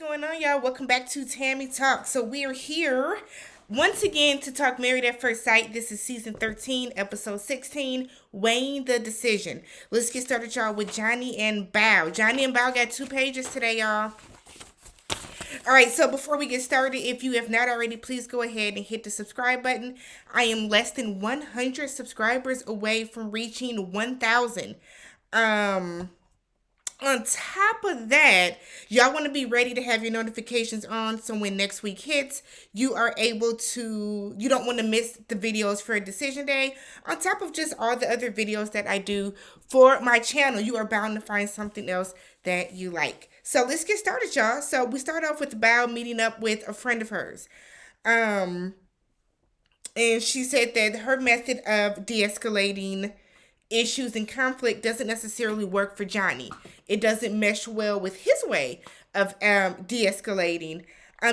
going on, y'all? Welcome back to Tammy Talk. So we are here once again to talk Married at First Sight. This is season 13, episode 16, Weighing the Decision. Let's get started, y'all, with Johnny and Bao. Johnny and Bao got 2 pages today, y'all. All right, so before we get started, if you have not already, please go ahead and hit the subscribe button. I am less than 100 subscribers away from reaching 1,000. On top of that, y'all want to be ready to have your notifications on so when next week hits, you are able to, you don't want to miss the videos for Decision Day. On top of just all the other videos that I do for my channel, you are bound to find something else that you like. So let's get started, y'all. So we start off with Bao meeting up with a friend of hers. Um, and she said that her method of de-escalating issues and conflict doesn't necessarily work for Johnny. It doesn't mesh well with his way of de-escalating.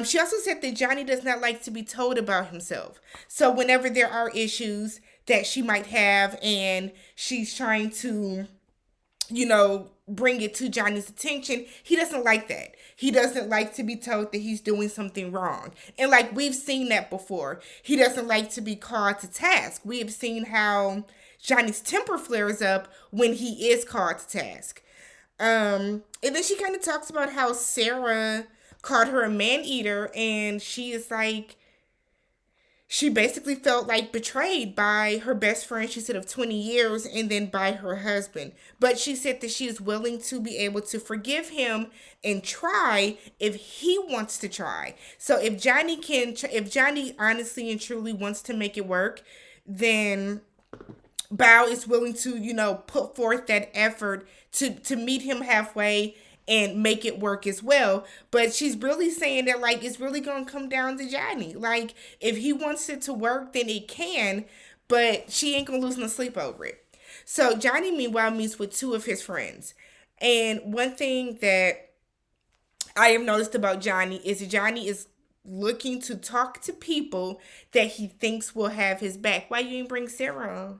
She also said that Johnny does not like to be told about himself. So whenever there are issues that she might have and she's trying to, bring it to Johnny's attention, he doesn't like that. He doesn't like to be told that he's doing something wrong. And like we've seen that before. He doesn't like to be called to task. We have seen how Johnny's temper flares up when he is called to task. And then she kind of talks about how Sarah called her a man eater, and she is like, she basically felt like betrayed by her best friend, she said, of 20 years, and then by her husband. But she said that she is willing to be able to forgive him and try if he wants to try. So if Johnny honestly and truly wants to make it work, then Bao is willing to, put forth that effort to meet him halfway and make it work as well. But she's really saying that, like, it's really going to come down to Johnny. Like, if he wants it to work, then it can, but she ain't going to lose no sleep over it. So Johnny, meanwhile, meets with 2 of his friends. And one thing that I have noticed about Johnny is that Johnny is looking to talk to people that he thinks will have his back. Why you ain't bring Sarah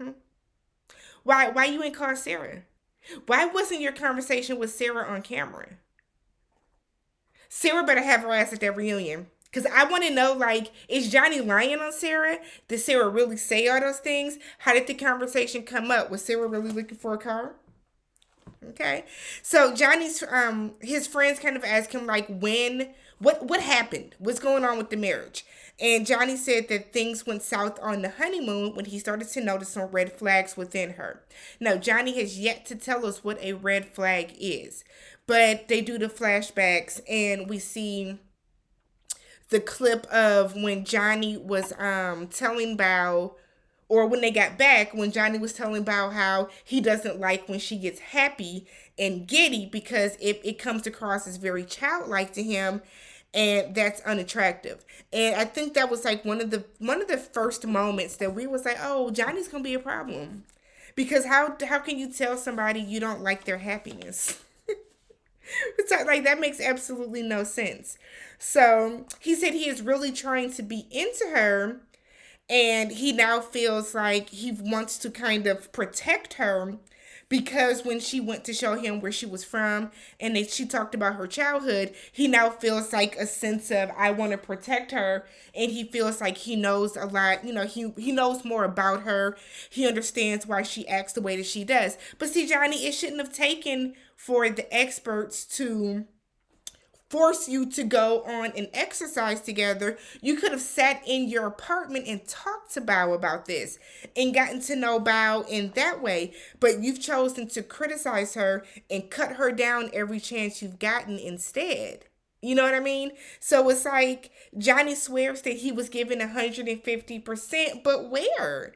on? Why you ain't call Sarah? Why wasn't your conversation with Sarah on camera? Sarah better have her ass at that reunion. Because I want to know, like, is Johnny lying on Sarah? Did Sarah really say all those things? How did the conversation come up? Was Sarah really looking for a car? Okay. So Johnny's his friends kind of ask him like what happened? What's going on with the marriage? And Johnny said that things went south on the honeymoon when he started to notice some red flags within her. Now, Johnny has yet to tell us what a red flag is, but they do the flashbacks and we see the clip of when Johnny was telling Bao, or when they got back, when Johnny was telling Bao how he doesn't like when she gets happy and giddy because it comes across as very childlike to him, and that's unattractive. And I think that was like one of the first moments that we was like, oh, Johnny's gonna be a problem, because how can you tell somebody you don't like their happiness? It's like that makes absolutely no sense. So he said he is really trying to be into her, and he now feels like he wants to kind of protect her, because when she went to show him where she was from and she talked about her childhood, he now feels like a sense of, I want to protect her. And he feels like he knows a lot, he knows more about her. He understands why she acts the way that she does. But see, Johnny, it shouldn't have taken for the experts to force you to go on an exercise together. You could have sat in your apartment and talked to Bao about this and gotten to know Bao in that way. But you've chosen to criticize her and cut her down every chance you've gotten instead. You know what I mean? So it's like Johnny swears that he was given 150%, but where?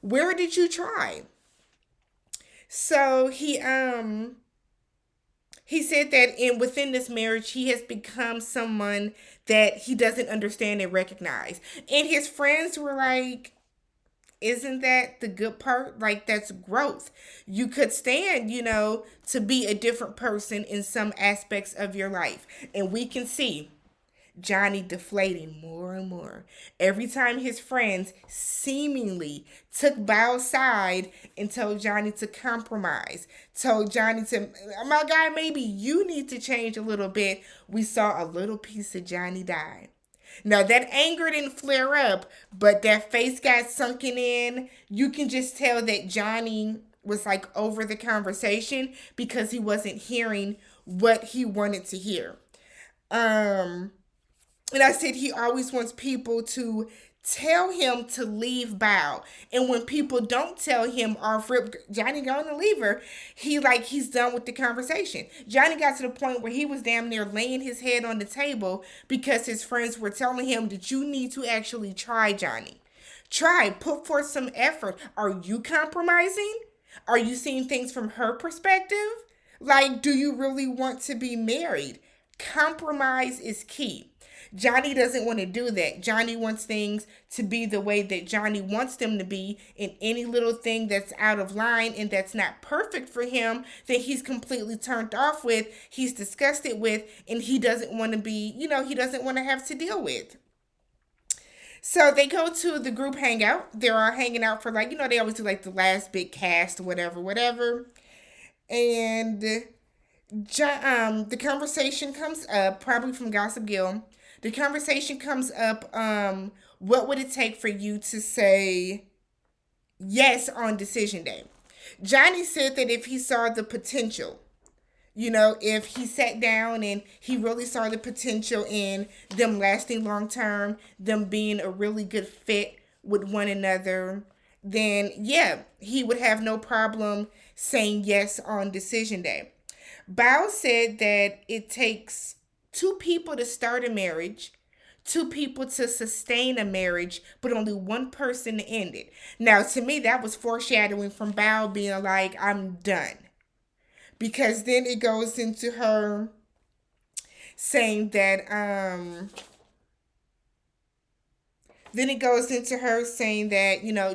Where did you try? So he said that within this marriage, he has become someone that he doesn't understand and recognize. And his friends were like, isn't that the good part? Like, that's growth. You could stand, to be a different person in some aspects of your life. And we can see Johnny deflating more and more. Every time his friends seemingly took Bao's side and told Johnny to compromise, told Johnny to, my guy, maybe you need to change a little bit, we saw a little piece of Johnny die. Now that anger didn't flare up, but that face got sunken in. You can just tell that Johnny was like over the conversation because he wasn't hearing what he wanted to hear. Um, and I said he always wants people to tell him to leave Bao. And when people don't tell him off rip, Johnny going to leave her, he's done with the conversation. Johnny got to the point where he was damn near laying his head on the table because his friends were telling him that you need to actually try, Johnny. Try, put forth some effort. Are you compromising? Are you seeing things from her perspective? Like, do you really want to be married? Compromise is key. Johnny doesn't want to do that. Johnny wants things to be the way that Johnny wants them to be, and any little thing that's out of line and that's not perfect for him, that he's completely turned off with, he's disgusted with, and he doesn't want to be, he doesn't want to have to deal with. So they go to the group hangout. They're all hanging out for they always do like the last big cast, whatever, whatever. And the conversation comes up, probably from Gossip Gill. The conversation comes up, what would it take for you to say yes on decision day? Johnny said that if he saw the potential, if he sat down and he really saw the potential in them lasting long term, them being a really good fit with one another, then yeah, he would have no problem saying yes on decision day. Bao said that it takes two people to start a marriage, two people to sustain a marriage, but only one person to end it. Now, to me, that was foreshadowing from Bao being like, I'm done. Because then it goes into her saying that,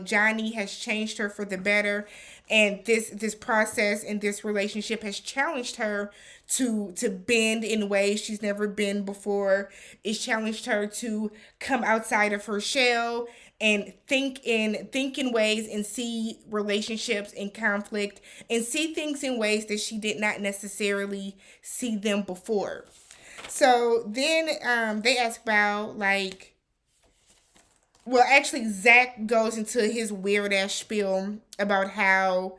Johnny has changed her for the better, and this process and this relationship has challenged her to bend in ways she's never been before. It's challenged her to come outside of her shell and think in ways and see relationships in conflict and see things in ways that she did not necessarily see them before. So then they ask about actually, Zach goes into his weird ass spiel about how,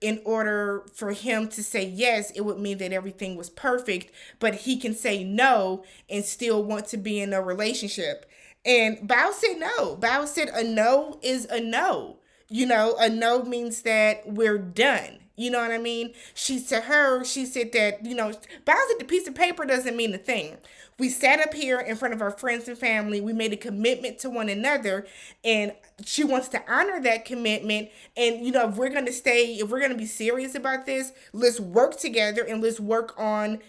in order for him to say yes, it would mean that everything was perfect, but he can say no and still want to be in a relationship. And Bao said no. Bao said a no is a no. A no means that we're done. You know what I mean? She said that, Bao said the piece of paper doesn't mean a thing. We sat up here in front of our friends and family. We made a commitment to one another, and she wants to honor that commitment. And, if we're going to be serious about this, let's work together and let's work on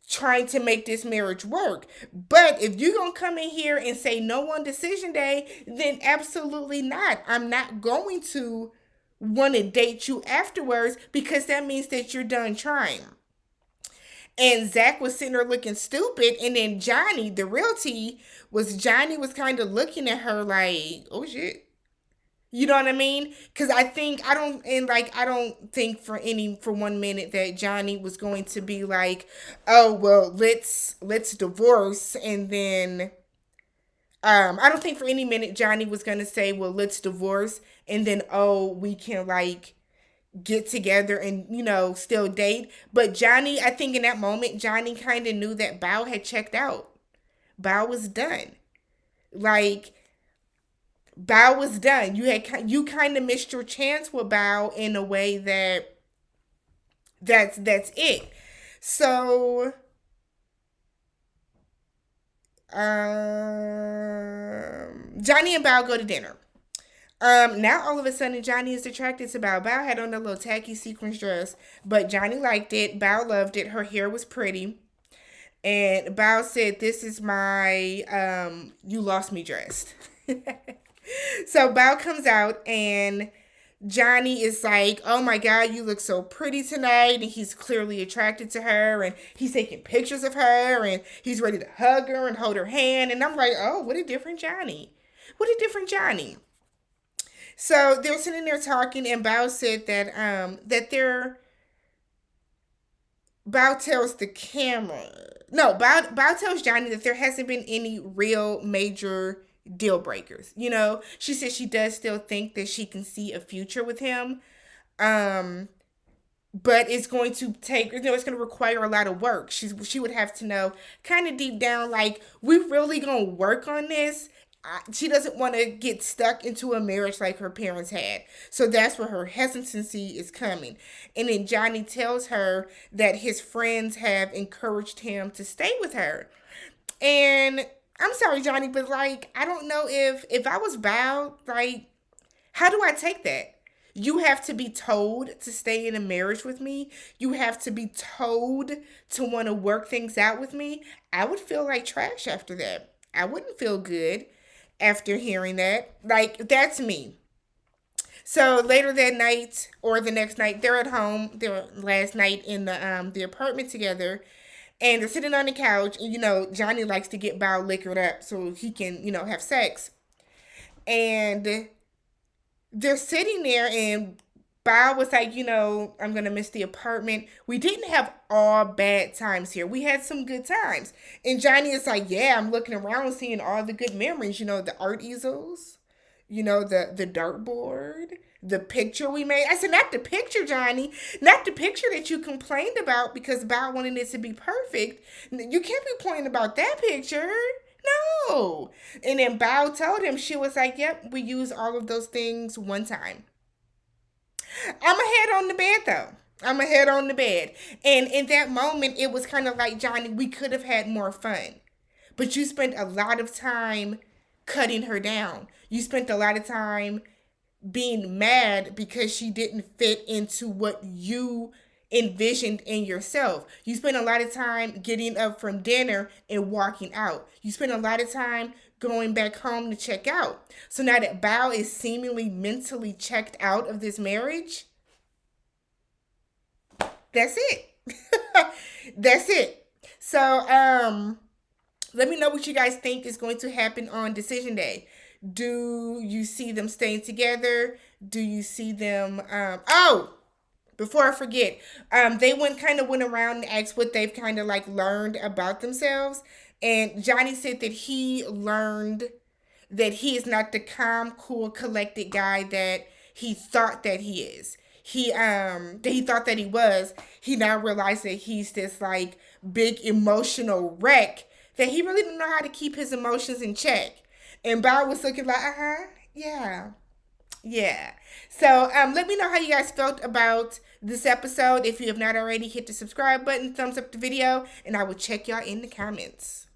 trying to make this marriage work. But if you're going to come in here and say no on decision day, then absolutely not. I'm not going to want to date you afterwards because that means that you're done trying. And Zach was sitting there looking stupid. And then Johnny, the real tea, was Johnny was kind of looking at her like, oh shit. You know what I mean? Because I don't think for 1 minute that Johnny was going to be like, oh, well, let's divorce. And then, I don't think for any minute Johnny was going to say, well, let's divorce. And then, oh, we can get together and, still date. But Johnny, I think in that moment, Johnny kind of knew that Bao had checked out. Bao was done. Bao was done. You kind of missed your chance with Bao in a way that's it. So, Johnny and Bao go to dinner. Now all of a sudden Johnny is attracted to Bao. Bao had on a little tacky sequins dress, but Johnny liked it. Bao loved it. Her hair was pretty. And Bao said, this is my, you lost me dressed. So Bao comes out and Johnny is like, oh my God, you look so pretty tonight. And he's clearly attracted to her. And he's taking pictures of her. And he's ready to hug her and hold her hand. And I'm like, oh, what a different Johnny. What a different Johnny. So they're sitting there talking, and Bao said that they're Bao tells the camera. No, Bao tells Johnny that there hasn't been any real major deal breakers. She says she does still think that she can see a future with him. Um, but it's going to take, it's going to require a lot of work. She would have to know kind of deep down, like, we really going to work on this. She doesn't want to get stuck into a marriage like her parents had. So that's where her hesitancy is coming. And then Johnny tells her that his friends have encouraged him to stay with her. And I'm sorry, Johnny, but like, I don't know if I was Bao, like, how do I take that? You have to be told to stay in a marriage with me. You have to be told to want to work things out with me. I would feel like trash after that. I wouldn't feel good after hearing that. Like, that's me. So later that night or the next night, they're at home. Their last night in the apartment together, and they're sitting on the couch. And Johnny likes to get Bao liquored up so he can have sex. And they're sitting there, and Bao was like, I'm gonna miss the apartment. We didn't have all bad times here. We had some good times. And Johnny is like, yeah, I'm looking around and seeing all the good memories. The art easels, the dartboard, the picture we made. I said, not the picture, Johnny. Not the picture that you complained about because Bao wanted it to be perfect. You can't be pointing about that picture. No. And then Bao told him, she was like, yep, we used all of those things one time. I'm a head on the bed though. I'm a head on the bed. And in that moment, it was kind of like, Johnny, we could have had more fun. But you spent a lot of time cutting her down. You spent a lot of time being mad because she didn't fit into what you envisioned in yourself. You spent a lot of time getting up from dinner and walking out. You spent a lot of time going back home to check out. So now that Bao is seemingly mentally checked out of this marriage, that's it. That's it. So, let me know what you guys think is going to happen on decision day. Do you see them staying together? Do you see them before I forget, they went around and asked what they've kind of like learned about themselves. And Johnny said that he learned that he is not the calm, cool, collected guy that he thought that he is. He thought that he was. He now realized that he's this like big emotional wreck that he really didn't know how to keep his emotions in check. And Bao was looking like, yeah. Yeah. So let me know how you guys felt about this episode. If you have not already, hit the subscribe button, thumbs up the video, and I will check y'all in the comments.